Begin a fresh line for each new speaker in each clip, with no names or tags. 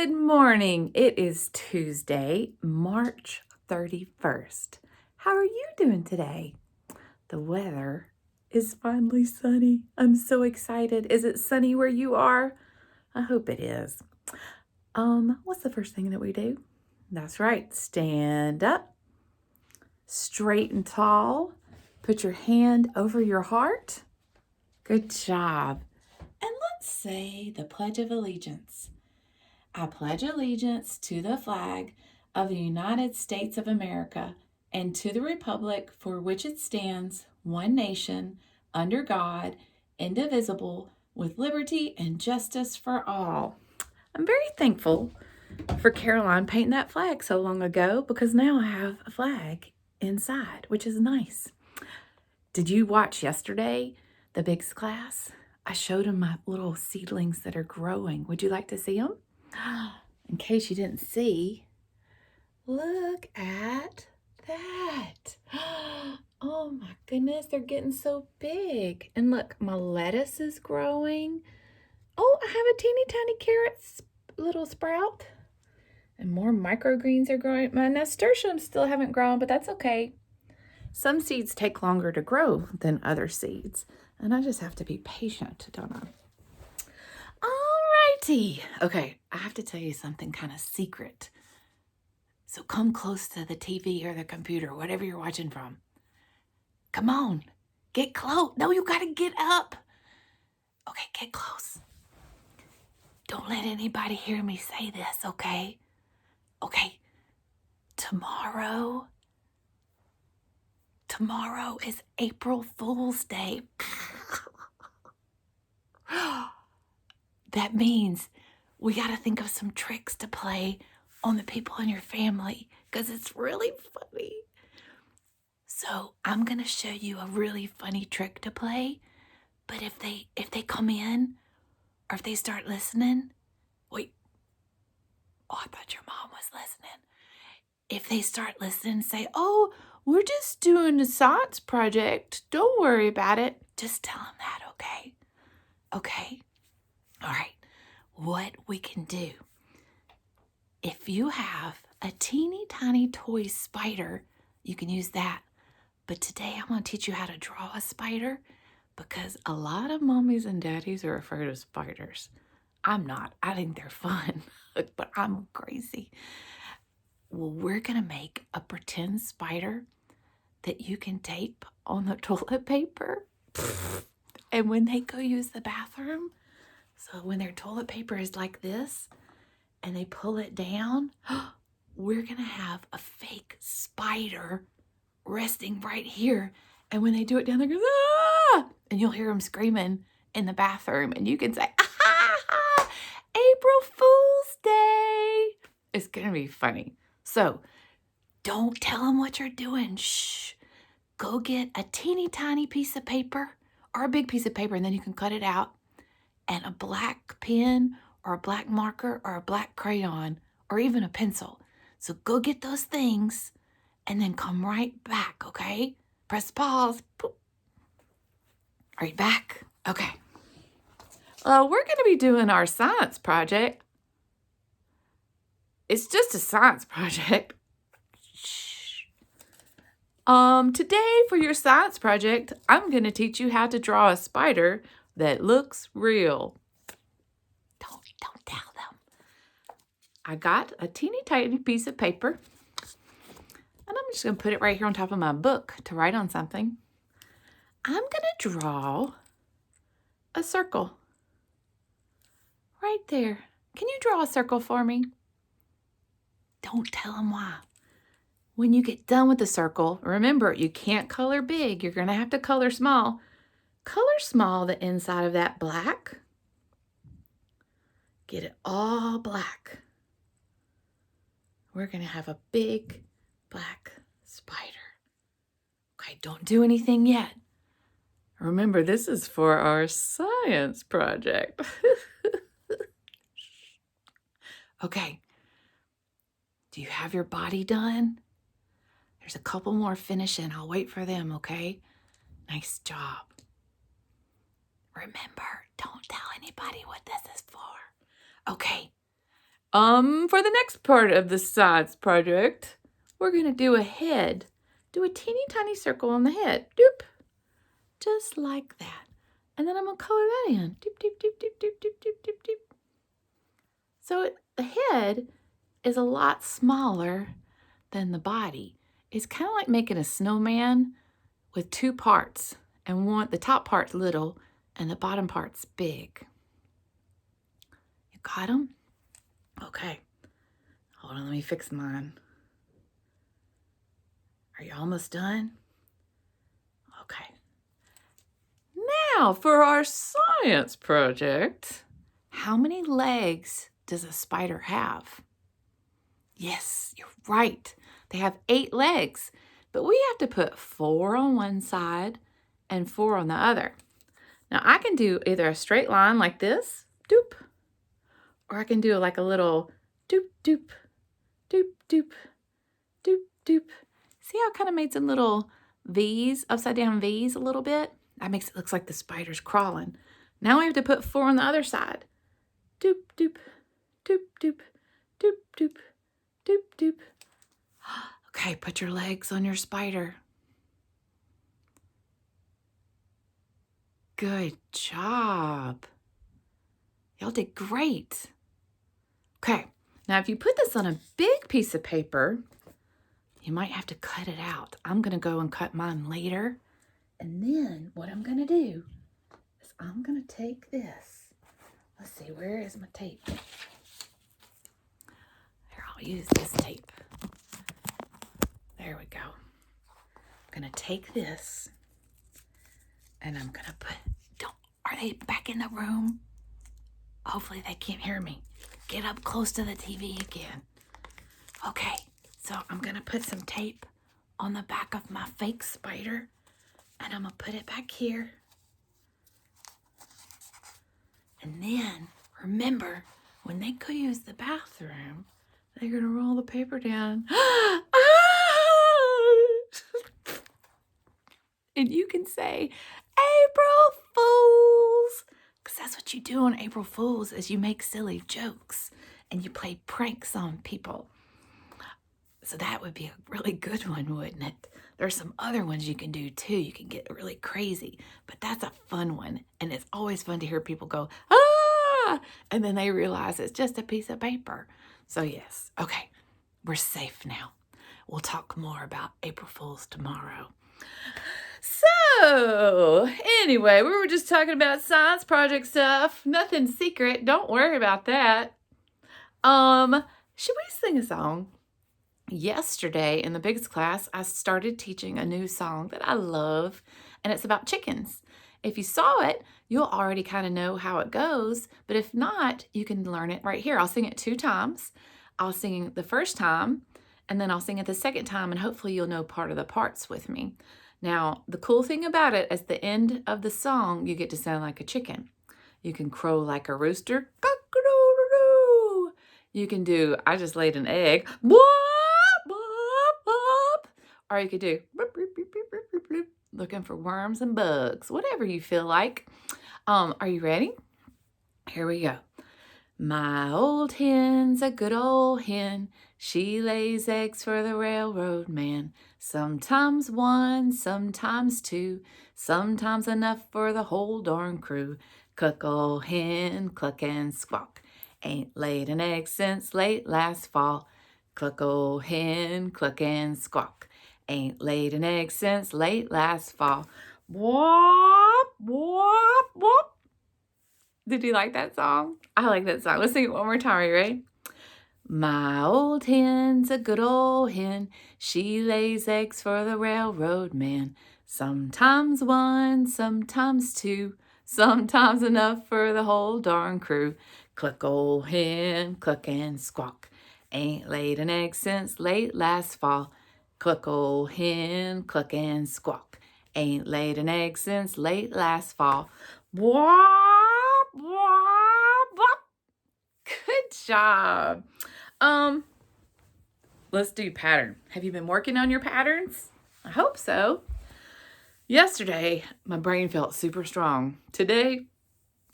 Good morning. It is Tuesday, March 31st. How are you doing today? The weather is finally sunny. I'm so excited. Is it sunny where you are? I hope it is. What's the first thing that we do? That's right. Stand up, straight and tall. Put your hand over your heart. Good job. And let's say the Pledge of Allegiance. I pledge allegiance to the flag of the United States of America and to the republic for which it stands, one nation, under God, indivisible, with liberty and justice for all. I'm very thankful for Caroline painting that flag so long ago because now I have a flag inside, which is nice. Did you watch yesterday, the Biggs class? I showed them my little seedlings that are growing. Would you like to see them? In case you didn't see, look at that. Oh my goodness, they're getting so big. And look, my lettuce is growing. Oh, I have a teeny tiny carrot little sprout. And more microgreens are growing. My nasturtiums still haven't grown, but that's okay. Some seeds take longer to grow than other seeds. And I just have to be patient, don't I? Alrighty. Okay, I have to tell you something kind of secret. So come close to the TV or the computer, whatever you're watching from. Come on, get close. No, you gotta get up. Okay, get close. Don't let anybody hear me say this, okay? Okay, tomorrow is April Fool's Day. That means we got to think of some tricks to play on the people in your family because it's really funny. So I'm going to show you a really funny trick to play. But if they come in or if they start listening, wait. Oh, I thought your mom was listening. If they start listening, say, oh, we're just doing a science project. Don't worry about it. Just tell them that, okay? Okay? All right, what we can do, if you have a teeny tiny toy spider, you can use that. But today I'm going to teach you how to draw a spider because a lot of mommies and daddies are afraid of spiders. I'm not. I think they're fun, but I'm crazy. Well, we're going to make a pretend spider that you can tape on the toilet paper. And when they go use the bathroom, so when their toilet paper is like this and they pull it down, we're going to have a fake spider resting right here. And when they do it down, they go, ah! And you'll hear them screaming in the bathroom. And you can say, ah, April Fool's Day. It's going to be funny. So don't tell them what you're doing. Shh. Go get a teeny tiny piece of paper or a big piece of paper, and then you can cut it out. And a black pen or a black marker or a black crayon or even a pencil. So go get those things and then come right back, okay? Press pause. Boop. Are you back? Okay. We're going to be doing our science project. It's just a science project. Shh. Today for your science project, I'm going to teach you how to draw a spider that looks real. Don't tell them. I got a teeny tiny piece of paper, and I'm just going to put it right here on top of my book to write on something. I'm going to draw a circle right there. Can you draw a circle for me? Don't tell them why. When you get done with the circle, remember, you can't color big. You're going to have to color small. Color small the inside of that black. Get it all black. We're going to have a big black spider. Okay, don't do anything yet. Remember, this is for our science project. Okay, do you have your body done? There's a couple more finishing. I'll wait for them, okay? Nice job. Remember, don't tell anybody what this is for. Okay, For the next part of the science project, we're going to do a head. Do a teeny tiny circle on the head. Doop. Just like that. And then I'm going to color that in. Doop, doop, doop, doop, doop, doop, doop, doop, doop. So the head is a lot smaller than the body. It's kind of like making a snowman with two parts. And the top part's little and the bottom part's big. You got them? Okay. Hold on, let me fix mine. Are you almost done? Okay. Now for our science project. How many legs does a spider have? Yes, you're right. They have 8 legs, but we have to put 4 on one side and 4 on the other. Now I can do either a straight line like this, doop, or I can do like a little doop, doop, doop, doop, doop, doop. See how I kind of made some little V's, upside down V's a little bit? That makes it look like the spider's crawling. Now we have to put 4 on the other side. Doop, doop, doop, doop, doop, doop, doop, doop. Okay, put your legs on your spider. Good job. Y'all did great. Okay, now if you put this on a big piece of paper, you might have to cut it out. I'm going to go and cut mine later. And then what I'm going to do is I'm going to take this. Let's see, where is my tape? Here, I'll use this tape. There we go. I'm going to take this and I'm going to are they back in the room? Hopefully they can't hear me. Get up close to the TV again. Okay, so I'm going to put some tape on the back of my fake spider and I'm going to put it back here. And then, remember, when they go use the bathroom, they're going to roll the paper down. And you can say, April Fools! Because that's what you do on April Fools, is you make silly jokes and you play pranks on people. So that would be a really good one, wouldn't it? There's some other ones you can do too. You can get really crazy, but that's a fun one. And it's always fun to hear people go, ah! And then they realize it's just a piece of paper. So yes, okay, we're safe now. We'll talk more about April Fools tomorrow. So, anyway, we were just talking about science project stuff. Nothing secret. Don't worry about that. Should we sing a song? Yesterday in the biggest class, I started teaching a new song that I love, and it's about chickens. If you saw it, you'll already kind of know how it goes, but if not, you can learn it right here. I'll sing it 2 times. I'll sing the first time, and then I'll sing it the second time, and hopefully you'll know part of the parts with me. Now, the cool thing about it, at the end of the song, you get to sound like a chicken. You can crow like a rooster. Cock-a-doodle-doo. You can do, I just laid an egg. Whoop, whoop, whoop. Or you could do, bloop, bloop, bloop, bloop, bloop, bloop, looking for worms and bugs, whatever you feel like. Are you ready? Here we go. My old hen's a good old hen. She lays eggs for the railroad man. Sometimes 1, sometimes 2, sometimes enough for the whole darn crew. Cluck, old hen, cluck and squawk. Ain't laid an egg since late last fall. Cluck, old hen, cluck and squawk. Ain't laid an egg since late last fall. Wop, wop, wop. Did you like that song? I like that song. Let's sing it one more time. Are you ready? My old hen's a good old hen. She lays eggs for the railroad man. Sometimes 1, sometimes 2, sometimes enough for the whole darn crew. Cluck, old hen, cluck and squawk. Ain't laid an egg since late last fall. Cluck, old hen, cluck and squawk. Ain't laid an egg since late last fall. Wop, wop, wop. Good job. Let's do pattern. Have you been working on your patterns? I hope so. Yesterday, my brain felt super strong. Today,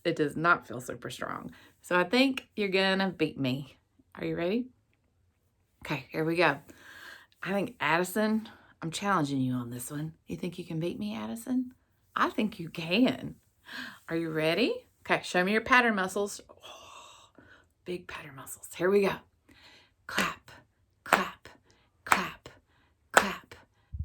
it does not feel super strong. So I think you're gonna beat me. Are you ready? Okay, here we go. I think Addison, I'm challenging you on this one. You think you can beat me, Addison? I think you can. Are you ready? Okay, show me your pattern muscles. Oh, big pattern muscles. Here we go. Clap, clap, clap, clap,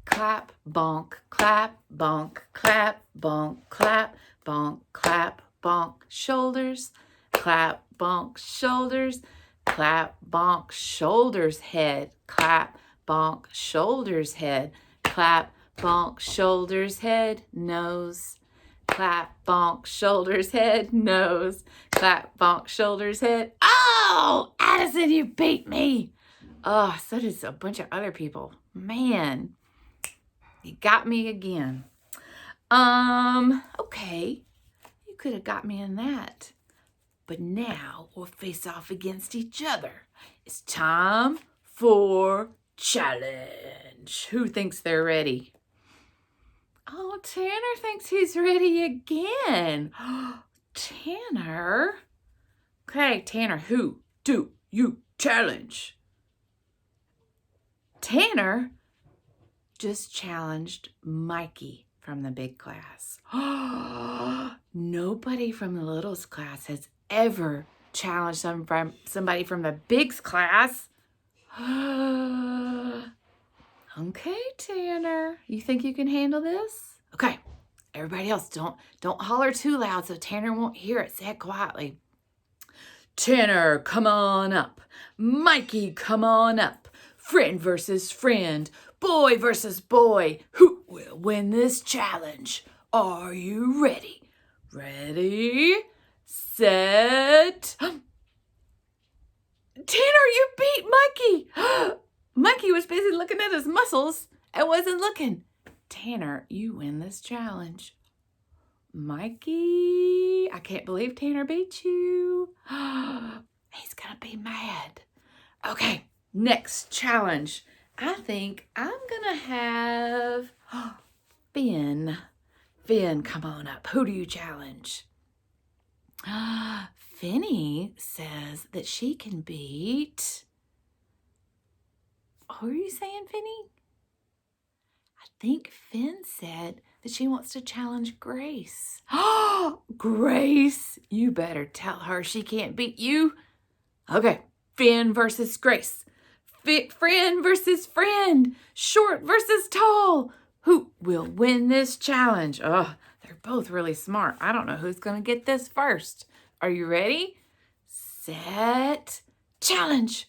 clap, bonk, clap, bonk, clap, bonk, clap, bonk, clap, bonk, shoulders, clap, bonk, shoulders, clap, bonk, shoulders, head, clap, bonk, shoulders, head, clap, bonk, shoulders, head, nose, clap, bonk, shoulders, head, nose, clap, bonk, shoulders, head. Oh, Addison, you beat me. Oh, so did a bunch of other people. Man, you got me again. Okay, you could have got me in that. But now we'll face off against each other. It's time for challenge. Who thinks they're ready? Oh, Tanner thinks he's ready again. Tanner. Okay, Tanner, who do you challenge? Tanner just challenged Mikey from the big class. Nobody from the littles class has ever challenged somebody from the bigs class. Okay, Tanner, you think you can handle this? Okay, everybody else, don't holler too loud so Tanner won't hear it. Say it quietly. Tanner, come on up. Mikey, come on up. Friend versus friend. Boy versus boy. Who will win this challenge? Are you ready? Ready, set. Tanner, you beat Mikey. Mikey was busy looking at his muscles and wasn't looking. Tanner, you win this challenge. Mikey, I can't believe Tanner beat you. He's gonna be mad. Okay, next challenge. I think I'm gonna have Finn. Finn, come on up. Who do you challenge? Finny says that she can beat. Who are you saying, Finny? I think Finn said that she wants to challenge Grace. Grace, you better tell her she can't beat you. Okay, Finn versus Grace. Friend versus friend. Short versus tall. Who will win this challenge? Oh, they're both really smart. I don't know who's going to get this first. Are you ready? Set. Challenge.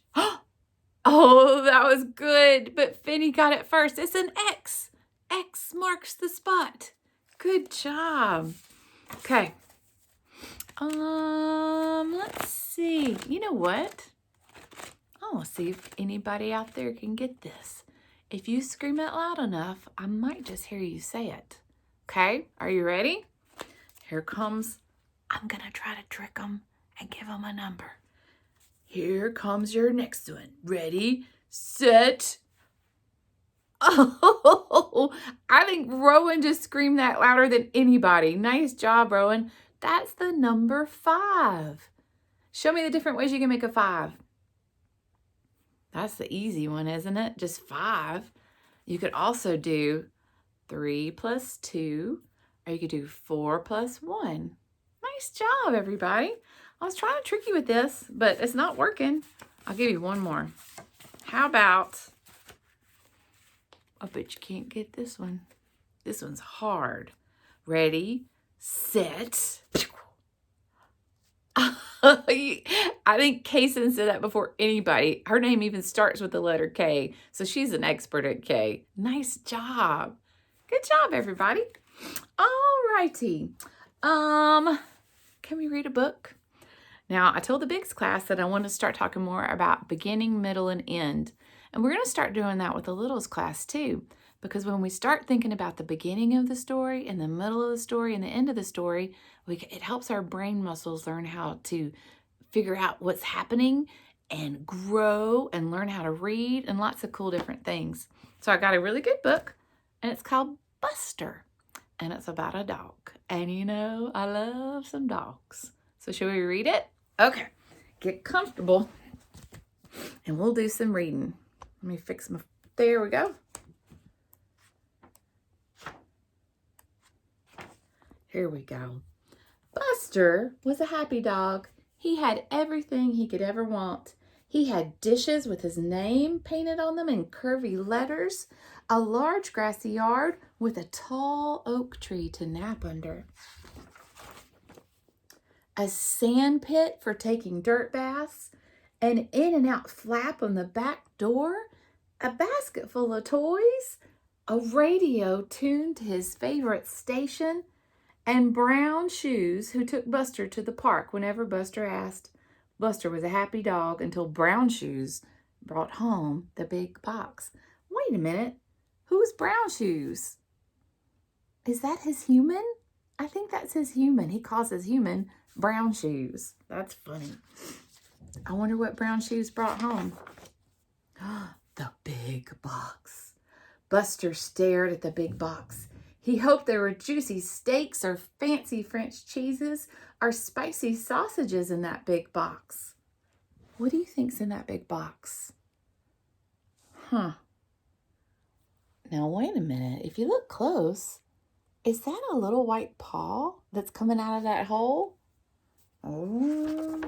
Oh, that was good, but Finny got it first. It's an X. X marks the spot. Good job. Okay. Let's see. You know what? I want to see if anybody out there can get this. If you scream it loud enough, I might just hear you say it. Okay, are you ready? Here comes. I'm going to try to trick them and give them a number. Here comes your next one. Ready, set. Oh, I think Rowan just screamed that louder than anybody. Nice job, Rowan. That's the number 5. Show me the different ways you can make a 5. That's the easy one, isn't it? Just 5. You could also do 3 plus 2, or you could do 4 plus 1. Nice job, everybody. I was trying to trick you with this, but it's not working. I'll give you one more. How about, I bet you can't get this one. This one's hard. Ready, set. I think Kaysen said that before anybody. Her name even starts with the letter K, so she's an expert at K. Nice job. Good job, everybody. All righty. Can we read a book? Now, I told the Bigs class that I want to start talking more about beginning, middle, and end. And we're going to start doing that with the Littles class too. Because when we start thinking about the beginning of the story and the middle of the story and the end of the story, it helps our brain muscles learn how to figure out what's happening and grow and learn how to read and lots of cool different things. So I got a really good book, and it's called Buster. And it's about a dog. And you know, I love some dogs. So should we read it? Okay, get comfortable. and we'll do some reading. Let me fix my, there we go. Here we go. Buster was a happy dog. He had everything he could ever want. He had dishes with his name painted on them in curvy letters, a large grassy yard with a tall oak tree to nap under, a sand pit for taking dirt baths, an in and out flap on the back door, a basket full of toys, a radio tuned to his favorite station, and brown shoes who took Buster to the park whenever Buster asked. Buster was a happy dog until Brown Shoes brought home the big box. Wait a minute. Who's Brown Shoes? Is that his human? I think that's his human. He calls his human Brown Shoes. That's funny. I wonder what Brown Shoes brought home. The big box. Buster stared at the big box. He hoped there were juicy steaks or fancy French cheeses or spicy sausages in that big box. What do you think's in that big box? Now, wait a minute. If you look close, is that a little white paw that's coming out of that hole? Oh.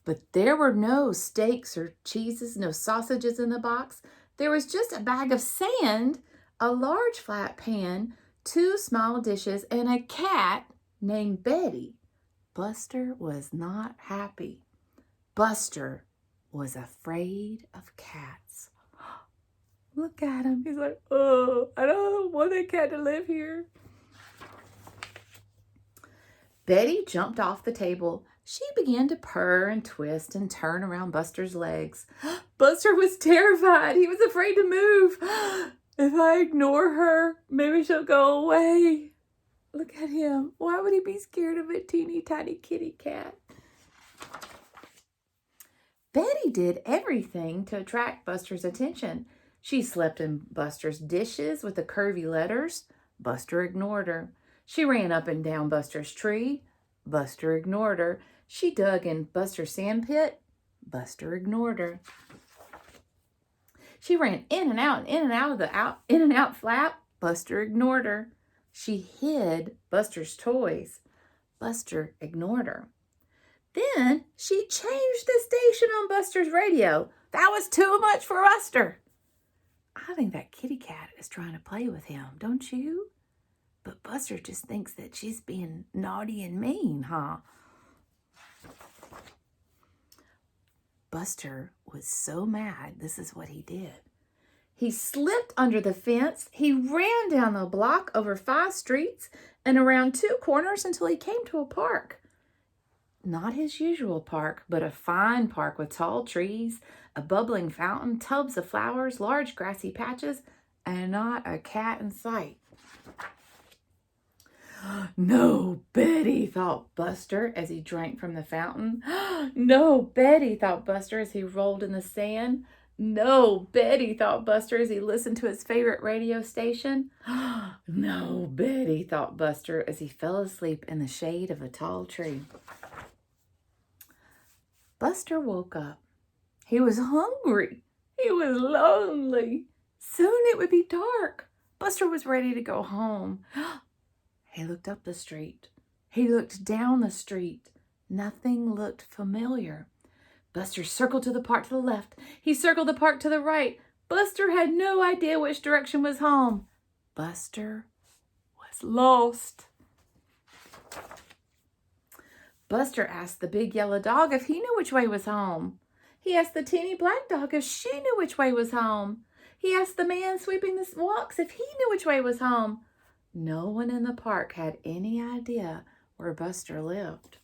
But there were no steaks or cheeses, no sausages in the box. There was just a bag of sand, a large flat pan, 2 small dishes, and a cat named Betty. Buster was not happy. Buster was afraid of cats. Look at him. He's like, oh, I don't want a cat to live here. Betty jumped off the table. She began to purr and twist and turn around Buster's legs. Buster was terrified. He was afraid to move. If I ignore her, maybe she'll go away. Look at him. Why would he be scared of a teeny tiny kitty cat? Betty did everything to attract Buster's attention. She slept in Buster's dishes with the curvy letters. Buster ignored her. She ran up and down Buster's tree. Buster ignored her. She dug in Buster's sand pit. Buster ignored her. She ran in and out of the in and out flap. Buster ignored her. She hid Buster's toys. Buster ignored her. Then she changed the station on Buster's radio. That was too much for Buster. I think that kitty cat is trying to play with him, don't you? But Buster just thinks that she's being naughty and mean, huh? Buster was so mad, this is what he did. He slipped under the fence. He ran down the block over 5 streets and around 2 corners until he came to a park. Not his usual park, but a fine park with tall trees, a bubbling fountain, tubs of flowers, large grassy patches, and not a cat in sight. No, Betty, thought Buster as he drank from the fountain. No, Betty, thought Buster as he rolled in the sand. No, Betty, thought Buster as he listened to his favorite radio station. No, Betty, thought Buster as he fell asleep in the shade of a tall tree. Buster woke up. He was hungry. He was lonely. Soon it would be dark. Buster was ready to go home. He looked up the street. He looked down the street. Nothing looked familiar. Buster circled to the park to the left. He circled the park to the right. Buster had no idea which direction was home. Buster was lost. Buster asked the big yellow dog if he knew which way was home. He asked the teeny black dog if she knew which way was home. He asked the man sweeping the walks if he knew which way was home. No one in the park had any idea where Buster lived.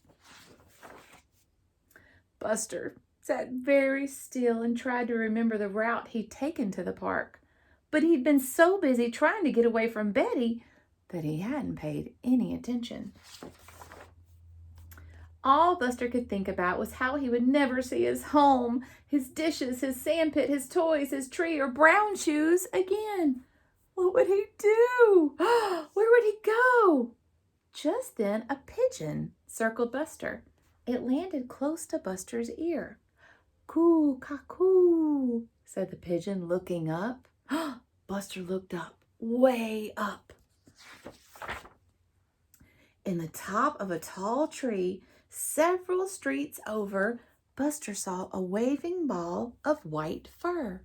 Buster sat very still and tried to remember the route he'd taken to the park. But he'd been so busy trying to get away from Betty that he hadn't paid any attention. All Buster could think about was how he would never see his home, his dishes, his sandpit, his toys, his tree, or Brown Shoes again. What would he do? Where would he go? Just then, a pigeon circled Buster. It landed close to Buster's ear. Coo, cuckoo, said the pigeon, looking up. Buster looked up, way up. In the top of a tall tree, several streets over, Buster saw a waving ball of white fur.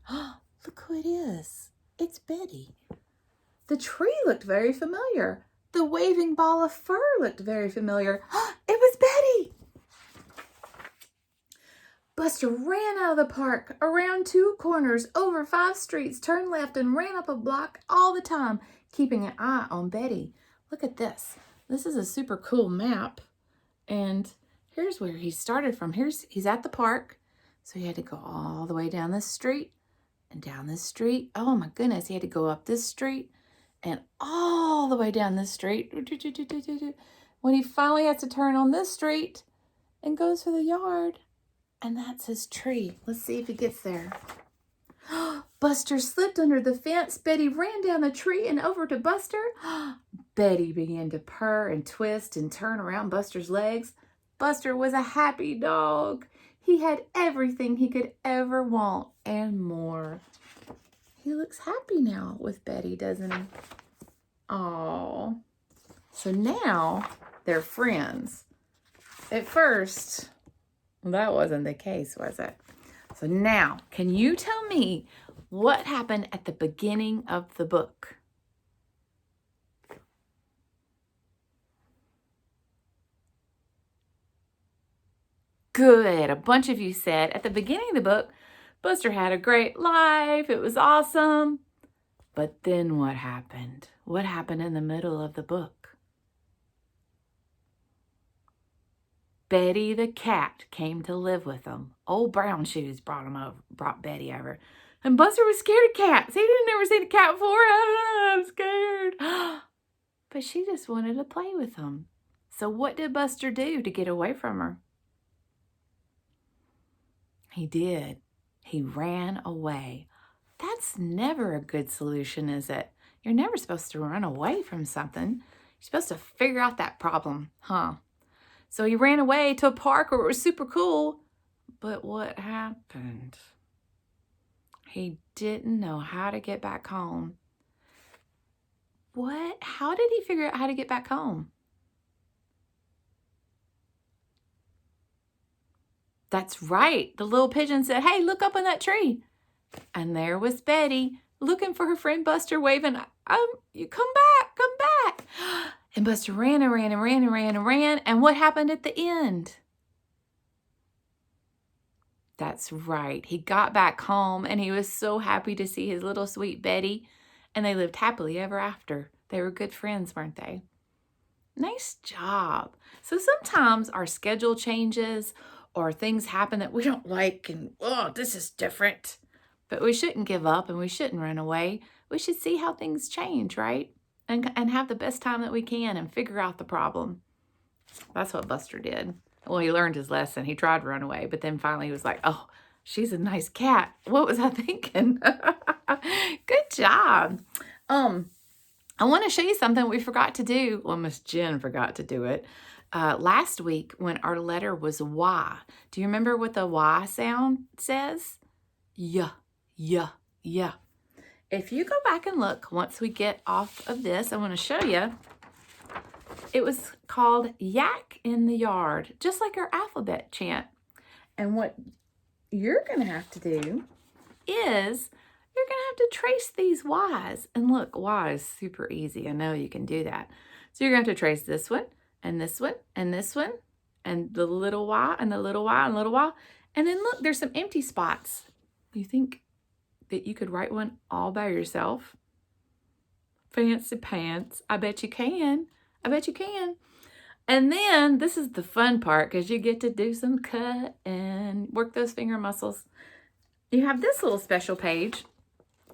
Look who it is. It's Betty. The tree looked very familiar. The waving ball of fur looked very familiar. It was Betty. Buster ran out of the park, around 2 corners, over 5 streets, turned left, and ran up a block all the time, keeping an eye on Betty. Look at this. This is a super cool map. And here's where he started from. He's at the park. So he had to go all the way down this street and down this street. Oh my goodness, he had to go up this street and all the way down this street. When he finally has to turn on this street and goes for the yard. And that's his tree. Let's see if he gets there. Buster slipped under the fence. Betty ran down the tree and over to Buster. Betty began to purr and twist and turn around Buster's legs. Buster was a happy dog. He had everything he could ever want and more. He looks happy now with Betty, doesn't he? Oh. So now they're friends. At first, that wasn't the case, was it? So now, can you tell me what happened at the beginning of the book? Good. A bunch of you said at the beginning of the book, Buster had a great life. It was awesome. But then what happened? What happened in the middle of the book? Betty the cat came to live with them. Old Brown Shoes brought Betty over. And Buster was scared of cats. He didn't ever see a cat before. I'm scared. But she just wanted to play with him. So what did Buster do to get away from her? He did. He ran away. That's never a good solution, is it? You're never supposed to run away from something. You're supposed to figure out that problem, huh? So he ran away to a park where it was super cool. But what happened? He didn't know how to get back home. What? How did he figure out how to get back home? That's right. The little pigeon said, hey, look up in that tree. And there was Betty looking for her friend Buster, waving, you come back, come back. And Buster ran and ran and ran and ran and ran. And what happened at the end? That's right. He got back home and he was so happy to see his little sweet Betty. And they lived happily ever after. They were good friends, weren't they? Nice job. So sometimes our schedule changes or things happen that we don't like and, oh, this is different. But we shouldn't give up and we shouldn't run away. We should see how things change, right? And have the best time that we can and figure out the problem. That's what Buster did. Well, he learned his lesson. He tried to run away, but then finally he was like, oh, she's a nice cat. What was I thinking? Good job. I want to show you something we forgot to do. Well, Miss Jen forgot to do it. Last week when our letter was Y. Do you remember what the Y sound says? Yeah, yeah, yeah. If you go back and look, once we get off of this, I want to show you. It was called Yak in the Yard, just like our alphabet chant. And what you're going to have to do is you're going to have to trace these Y's. And look, Y is super easy. I know you can do that. So you're going to have to trace this one, and this one, and this one, and the little Y, and the little Y, and little Y. And then look, there's some empty spots. You think that you could write one all by yourself? Fancy pants. I bet you can. I bet you can. And then this is the fun part because you get to do some cut and work those finger muscles. You have this little special page.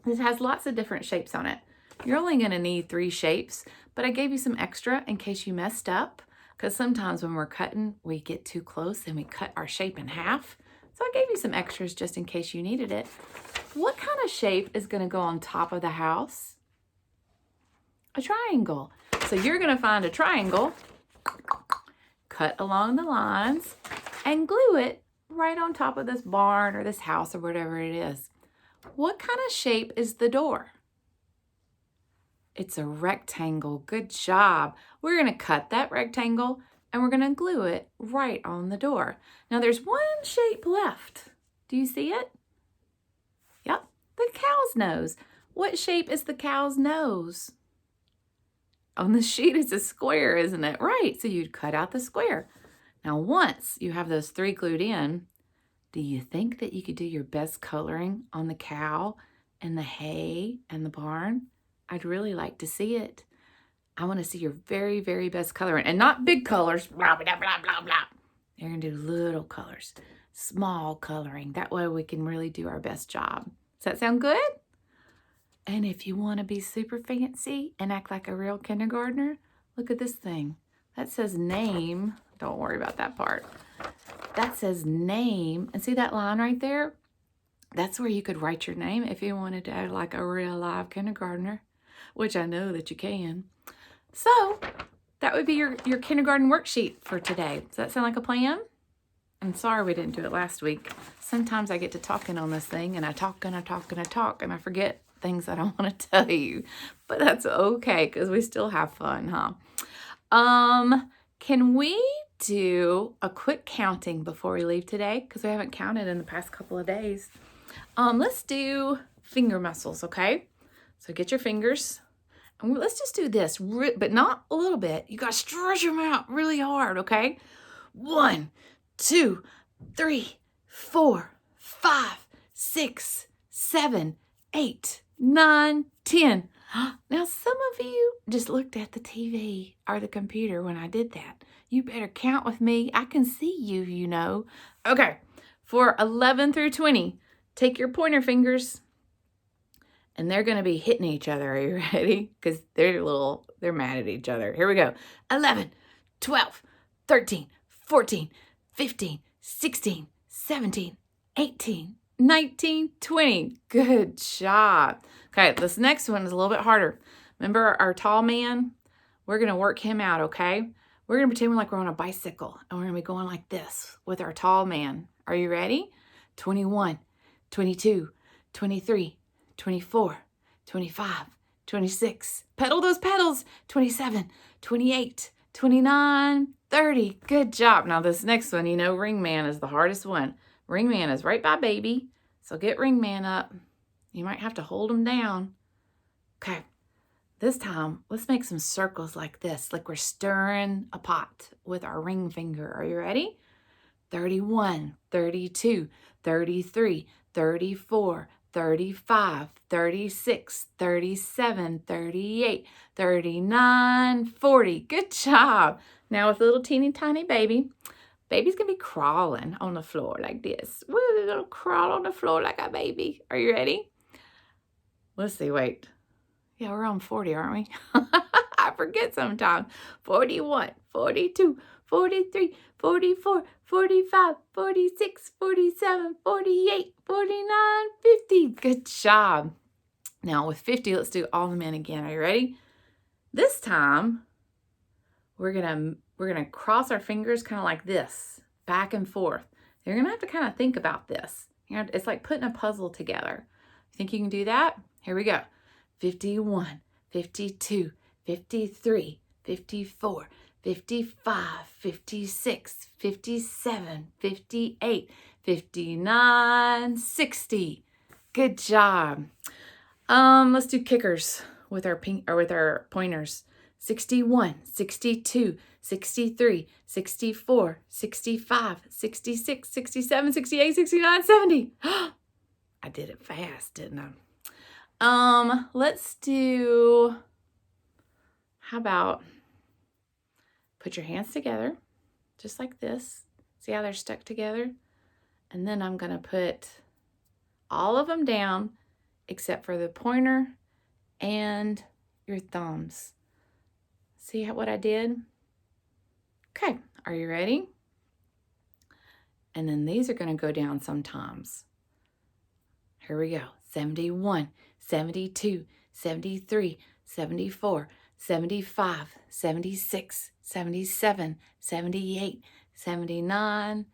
This has lots of different shapes on it. You're only going to need 3 shapes, but I gave you some extra in case you messed up because sometimes when we're cutting, we get too close and we cut our shape in half. So I gave you some extras just in case you needed it. What kind of shape is going to go on top of the house? A triangle. So you're going to find a triangle, cut along the lines, and glue it right on top of this barn or this house or whatever it is. What kind of shape is the door? It's a rectangle. Good job. We're going to cut that rectangle and we're going to glue it right on the door. Now there's one shape left. Do you see it? Yep, the cow's nose. What shape is the cow's nose? On the sheet, it's a square, isn't it? Right, so you'd cut out the square. Now, once you have those 3 glued in, do you think that you could do your best coloring on the cow and the hay and the barn? I'd really like to see it. I want to see your very, very best coloring. And not big colors, blah, blah, blah, blah, blah. You're going to do little colors, small coloring. That way we can really do our best job. Does that sound good? And if you want to be super fancy and act like a real kindergartner, look at this thing. That says name. Don't worry about that part. That says name. And see that line right there? That's where you could write your name if you wanted to act like a real live kindergartner, which I know that you can. So that would be your kindergarten worksheet for today. Does that sound like a plan? I'm sorry we didn't do it last week. Sometimes I get to talking on this thing and I talk and I talk and I talk and I forget things that I want to tell you, but that's okay because we still have fun, huh? Can we do a quick counting before we leave today? Because we haven't counted in the past couple of days. Let's do finger muscles, okay? So get your fingers and let's just do this, but not a little bit. You got to stretch them out really hard, okay? 1, 2, 3, 4, 5, 6, 7, 8, 9, 10. Now, some of you just looked at the TV or the computer when I did that. You better count with me. I can see you, you know. Okay, for 11 through 20, take your pointer fingers and they're going to be hitting each other. Are you ready? Because they're mad at each other. Here we go. 11, 12, 13, 14, 15, 16, 17, 18, 19, 20. Good job. Okay, this next one is a little bit harder. Remember our tall man? We're going to work him out, okay? We're going to pretend like we're on a bicycle, and we're going to be going like this with our tall man. Are you ready? 21, 22, 23, 24, 25, 26. Pedal those pedals. 27, 28, 29, 30. Good job. Now this next one, you know, Ring Man is the hardest one. Ring Man is right by baby. So get Ring Man up. You might have to hold him down. Okay. This time, let's make some circles like this, like we're stirring a pot with our ring finger. Are you ready? 31, 32, 33, 34, 35, 36, 37, 38, 39, 40. Good job. Now with a little teeny tiny baby, baby's going to be crawling on the floor like this. We're going to crawl on the floor like a baby. Are you ready? Let's see, wait. Yeah, we're on 40, aren't we? I forget sometimes. 41, 42, 43, 44, 45, 46, 47, 48, 49, 50. Good job. Now with 50, let's do all the men again. Are you ready? This time, we're gonna cross our fingers kind of like this, back and forth. You're gonna have to kind of think about this. It's like putting a puzzle together. Think you can do that? Here we go. 51, 52, 53, 54, 55, 56, 57, 58, 59, 60. Good job. Let's do kickers with our pointers. 61, 62, 63, 64, 65, 66, 67, 68, 69, 70. I did it fast, didn't I? Let's do, how about put your hands together, just like this. See how they're stuck together? And then I'm going to put all of them down except for the pointer and your thumbs. See what I did? Okay, are you ready? And then these are going to go down sometimes. Here we go. 71, 72, 73, 74, 75, 76, 77, 78, 79,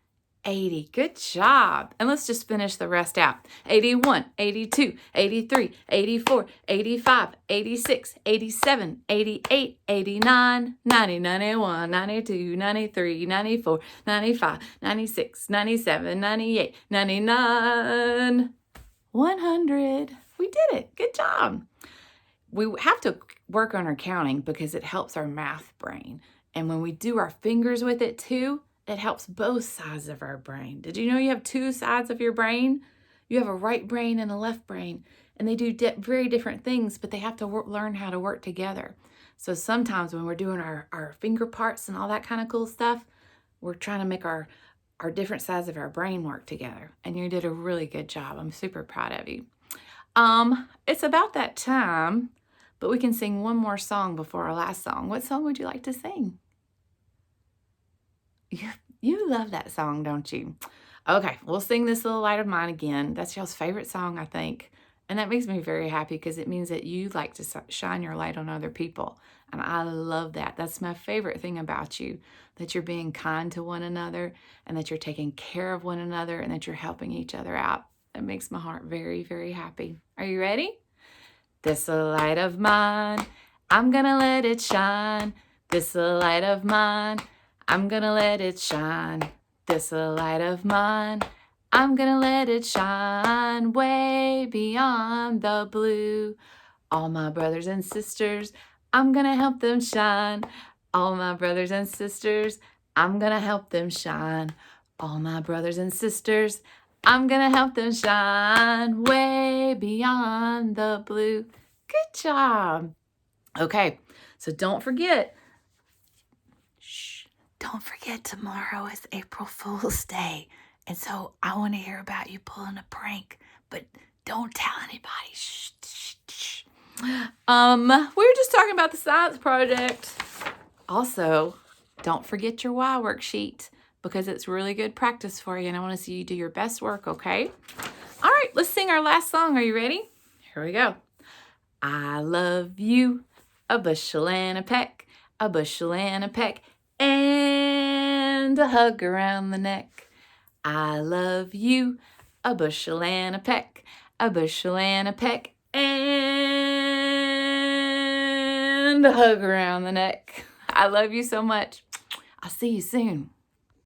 80. Good job. And let's just finish the rest out. 81, 82, 83, 84, 85, 86, 87, 88, 89, 90, 91, 92, 93, 94, 95, 96, 97, 98, 99, 100. We did it. Good job. We have to work on our counting because it helps our math brain. And when we do our fingers with it too, it helps both sides of our brain. Did you know you have two sides of your brain? You have a right brain and a left brain, and they do very different things, but they have to learn how to work together. So sometimes when we're doing our finger parts and all that kind of cool stuff, we're trying to make our different sides of our brain work together. And you did a really good job. I'm super proud of you. It's about that time, but we can sing one more song before our last song. What song would you like to sing? You love that song, don't you? Okay, we'll sing This Little Light of Mine again. That's y'all's favorite song, I think. And that makes me very happy because it means that you like to shine your light on other people. And I love that. That's my favorite thing about you, that you're being kind to one another and that you're taking care of one another and that you're helping each other out. That makes my heart very, very happy. Are you ready? This little light of mine, I'm gonna let it shine. This little light of mine, I'm gonna let it shine. This little light of mine, I'm gonna let it shine way beyond the blue. All my brothers and sisters, I'm gonna help them shine. All my brothers and sisters, I'm gonna help them shine. All my brothers and sisters, I'm gonna help them shine way beyond the blue. Good job. Okay, so don't forget. Don't forget tomorrow is April Fool's Day. And so I want to hear about you pulling a prank, but don't tell anybody. Shh, shh, shh. We were just talking about the science project. Also, don't forget your Y worksheet because it's really good practice for you and I want to see you do your best work, okay? All right, let's sing our last song. Are you ready? Here we go. I love you, a bushel and a peck, a bushel and a peck, and a hug around the neck. I love you, a bushel and a peck, a bushel and a peck, and a hug around the neck. I love you so much. I'll see you soon.